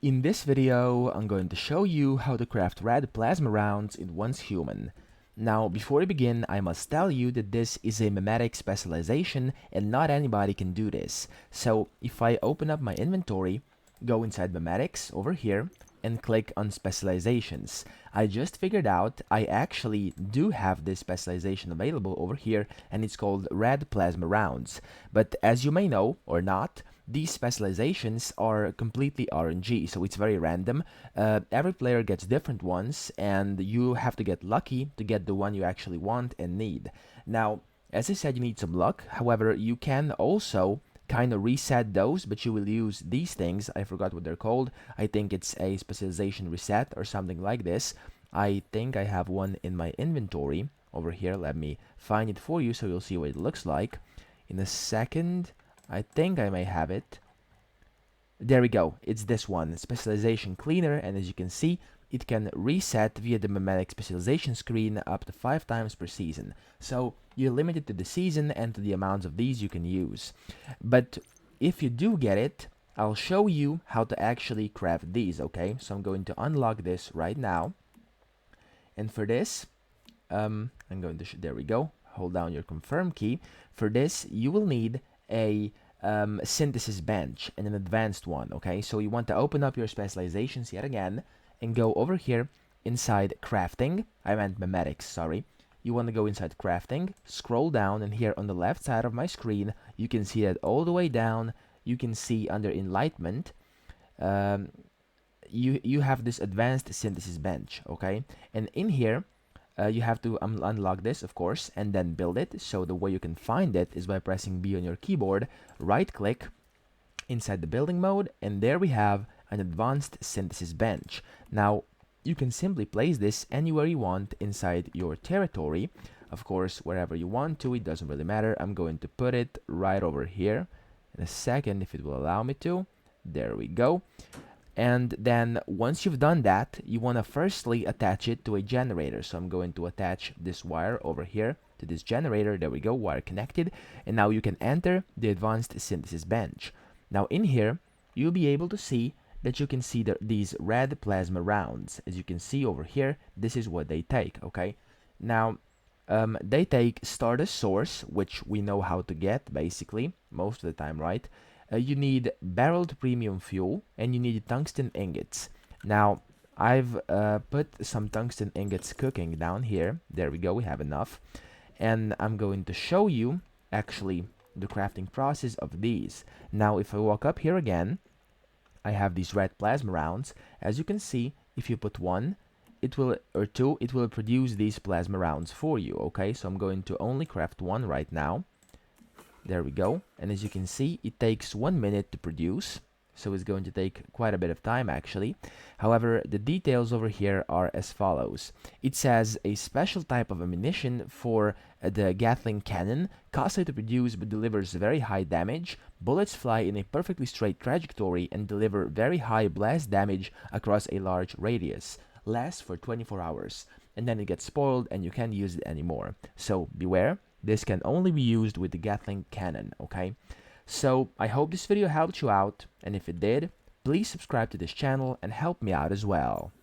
In this video, I'm going to show you how to craft red plasma rounds in Once Human. Now, before we begin, I must tell you that this is a memetic specialization and not anybody can do this. So, if I open up my inventory, go inside memetics over here, and click on specializations, I just figured out I actually do have this specialization available over here, and it's called red plasma rounds. But as you may know, or not, these specializations are completely RNG, so it's very random. Every player gets different ones, and you have to get lucky to get the one you actually want and need. Now, as I said, you need some luck. However, you can also kind of reset those, but you will use these things. I forgot what they're called. I think it's a specialization reset or something like this. I think I have one in my inventory over here. Let me find it for you so you'll see what it looks like in a second. I think I may have it. There we go. It's this one, specialization cleaner, and as you can see, it can reset via the memetic specialization screen up to 5 times per season. So you're limited to the season and to the amounts of these you can use. But if you do get it, I'll show you how to actually craft these, okay? So I'm going to unlock this right now. And for this, I'm going to, there we go. Hold down your confirm key. For this, you will need a synthesis bench and an advanced one, okay? So you want to open up your specializations yet again and go over here inside crafting. I meant memetics, sorry. You want to go inside crafting, scroll down, and here on the left side of my screen, you can see that all the way down, you can see under enlightenment, you have this advanced synthesis bench, okay? And in here, you have to unlock this, of course, and then build it. So the way you can find it is by pressing B on your keyboard, right-click inside the building mode, and there we have an advanced synthesis bench. Now, you can simply place this anywhere you want inside your territory. Of course, wherever you want to, it doesn't really matter. I'm going to put it right over here in a second, if it will allow me to. There we go. And then once you've done that, you want to firstly attach it to a generator. So I'm going to attach this wire over here to this generator. There we go, wire connected. And now you can enter the advanced synthesis bench. Now in here, you'll be able to see that you can see these red plasma rounds. As you can see over here, this is what they take, okay? Now, they take Stardust Source, which we know how to get, basically, most of the time, right? You need barreled premium fuel, and you need tungsten ingots. Now, I've put some tungsten ingots cooking down here. There we go, we have enough. And I'm going to show you, actually, the crafting process of these. Now, if I walk up here again, I have these red plasma rounds. As you can see, if you put one, it will, or two, it will produce these plasma rounds for you, okay? So I'm going to only craft one right now. There we go. And as you can see, it takes 1 minute to produce. So it's going to take quite a bit of time, actually. However, the details over here are as follows. It says a special type of ammunition for the Gatling cannon, costly to produce but delivers very high damage. Bullets fly in a perfectly straight trajectory and deliver very high blast damage across a large radius. Lasts for 24 hours. And then it gets spoiled and you can't use it anymore. So beware. This can only be used with the Gatling cannon, okay? So, I hope this video helped you out, and if it did, please subscribe to this channel and help me out as well.